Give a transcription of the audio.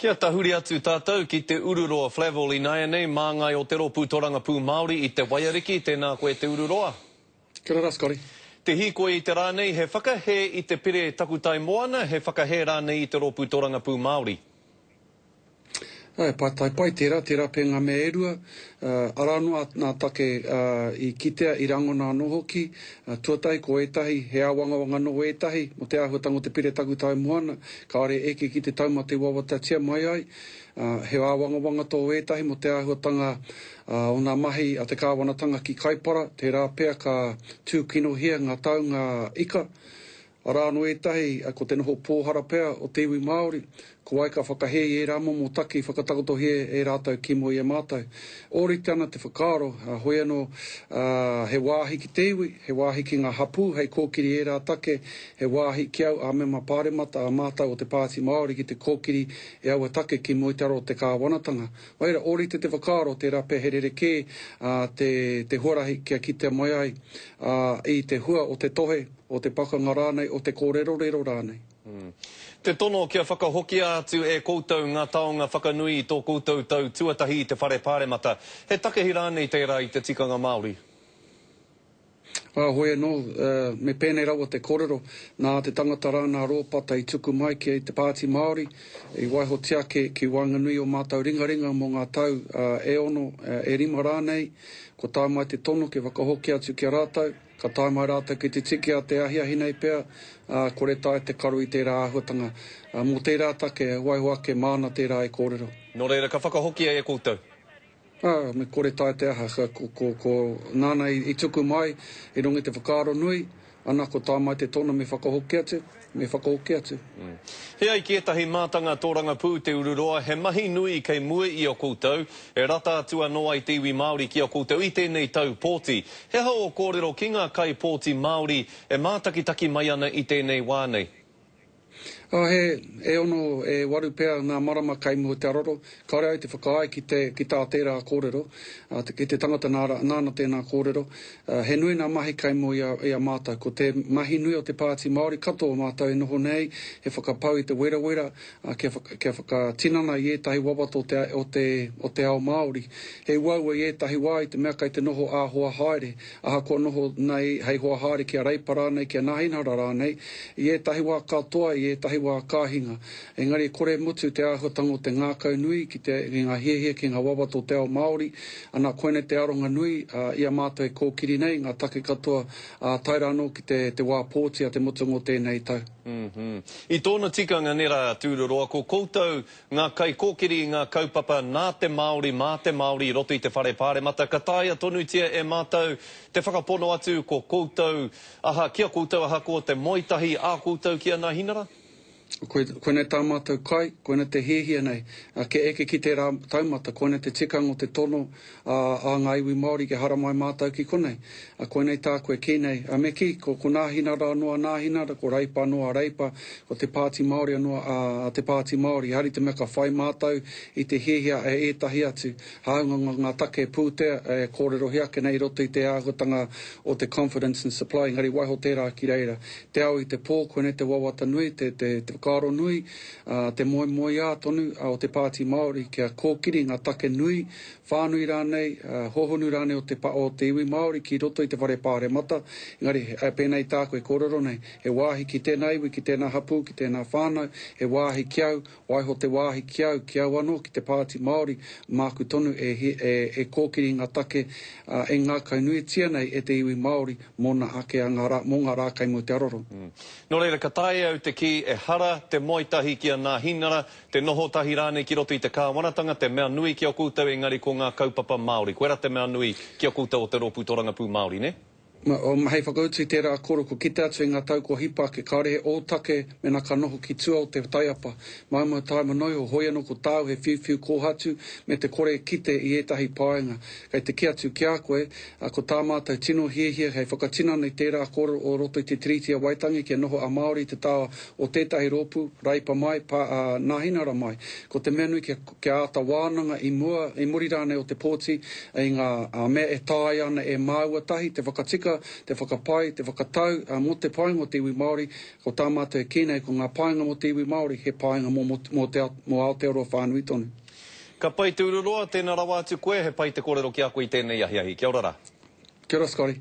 Kia tahuri atu tātou ki te ururoa Flavel i Naia nei, māngai o te ropu toranga pū Māori i te Waiariki, tēnā koe te ururoa. Kia ora, Scotty. Te hikoe i te rānei, he whakahe i te pire takutai moana, he whakahe rānei i te ropu toranga pū Māori. Pai tērā pe ngā mea erua, aranua nā take i kitea i rango nā nohoki, tuatai ko etahi, he awanga noho etahi, mo te ahuatango te pire takutai moana, ka are eke ki te tauma te wawatatia mai ai, he awanga tō etahi, mo te ahuatanga o ngā mahi a te kāwanatanga ki Kaipara, te rā pea ka tūkino hia ngā tau ngā ika, arano etahi, ko te noho pōhara pea o te iwi Māori, ko ai ka whakahe e rā momo taki, whakatakoto he e rātau ki mo i e mātou. Ōrite ana te whakaaro, hoi anō he wāhi ki te iwi, he wāhi ki ngā hapu, hei kōkiri e rā take, he wāhi ki au a mema pāremata a mātou o te Pāti Māori ki te kōkiri e au a take ki mo i te aro o te kāwanatanga. Waira, ōrite te whakaaro, te rā pea herere kē, te huarahi kia kitea mai ai, i te hua o te tohe, o te pakanga rānei, o te kōrero rero rānei. Te tono kia whakahoki atu e koutou ngā taonga whakanui i tō koutou tau tuatahi i te whare pāremata. He takehi rānei teira i te tikanga Māori? Hoi anō, me pēnei rawa te kōrero, nā te tangata rāna rōpata i tuku mai ki te Pāti Māori, i waiho tia ki Wanganui o mātou ringaringa mō ngā tau e ono, e rima rānei, ko tā mai te tono ke whakahoki atu ki a rātau, ka tā mai rātau ki te tiki a te ahiahi nei pea, kore tai te karu i tērā ahuatanga. Mō tērā take, waiho ake māna tērā e kōrero. Nō reira, ka whakahoki e koutou? Me kore tai te aha, ko nāna i tuku mai, i rongi te whakaaro nui, ana ko tā mai te tono me whakahoki atu. He ai ki etahi mātanga tōranga pū te ururoa, he mahi nui kei mue i o koutou, e rata atua noa i te iwi Māori ki o koutou i tēnei tau pōti. He hau o kōrero ki ngā kai pōti Māori e mātakitaki mai ana i tēnei wānei. E ono e waru pea ngā marama kai mua te aroro, kare ai te whakaai ki tā tērā kōrero, ki te tangata nāna tēnā kōrero. He nui ngā mahi kai mua i a mātou, ko te mahi nui o te Pāti Māori, katoa mātou e noho nei, he whakapau i te wera, kia whakatinana i etahi wawato o te ao Māori. He waua i etahi wā i te mea kai te noho a hoa haere, aha ko noho nei hei hoa haere ki a Reipa rānei, ki a Nahinara rānei, i etahi wā katoa, i etahi wā kāhinga. Engari, kore mutu te ahuatango te ngākau nui ki ngā hiehie ki ngā wawato te ao Māori, ana koene te aronga nui i a mātou e kōkiri nei, ngā take katoa tairano ki te wā pōti a te mutungo tēnei tau. I tōna tikanga nera tūruroa, ko koutou ngā kai kōkiri, ngā kaupapa nā te Māori, mā te Māori, roto i te whare pāremata, ka tāia tonutia e mātou te whakapono atu ko koutou, kia koutou aha ko te moitahi a koutou kia ngā hinara? Koene tā mātou kai, koene te hiehia nei, ke eke ki te rā taumata, koene te tikanga o te tono a ngā iwi Māori ke hara mai mātou ki konei. Koene tā koe ki nei, me ki, ko nā hinara anōa nā hinara, ko Reipa anōa Reipa, ko te Pāti Māori anōa te Pāti Māori, hari te mea ka whai mātou i te hiehia e etahi atu, haunga ngā take pūtea, kōrero hiake nei roto i te āhutanga o te confidence and supply, ngari waiho tērā ki reira. Te au i te pō, koene te wawata nui, te whakaaro nui, te moi a tonu o te Pāti Māori, kia kōkiri ngā take nui, whānui rānei, hohonu rānei o te iwi Māori ki roto i te whare pāremata. Engari, pēnei tā koe kōrero nei, he wāhi ki tēnā iwi, ki tēnā hapu, ki tēnā whānau, he wāhi ki au, waiho te wāhi ki au anō, ki te Pāti Māori, māku tonu e kōkiri ngā take e ngā kaunuitia nei e te iwi Māori mōna ake mō ngā rākai mo te aroro. Nō reira, ka tae au te ki e hara, te moitahi ki a ngā hinara, te noho tahi rānei ki roto i te kāwanatanga, te mea nui ki o koutou engari ko ngā kaupapa Māori. Koera te mea nui ki o koutou o te ropu toranga pū Māori, ne? Hei whakautu i tērā koro ko kite atu i ngā tau ko hipa ke kāre he ōtake me nā ka noho ki tua o te taiapa. Maumau taima noi o hoi anō ko tāu he whiu kōhatu me te kore kite i etahi pāenga. Kei te ki atu ki a koe, ko tā mātou tino hiehia hei whakatina nei tērā koro o roto i te Tiriti a Waitangi ki a noho a Māori te tāua o tētahi ropu, Reipa mai, Nahinara mai. Ko te mea nui ki a ata wānanga i muri rānei o te pōti i ngā mea e tāi ana e māua tahi, te whakatika tika, te whakapai, te whakatau mo te painga o te iwi Māori, ko tā mātou e kēnei ko ngā painga mo te iwi Māori, he painga mo Aotearoa whānui tonu. Ka pai tūruroa, tēnā rawa atu koe, he pai te kōrero ki a koe i tēnei ahi ahi. Kia ora rā. Kia ora, Scotty.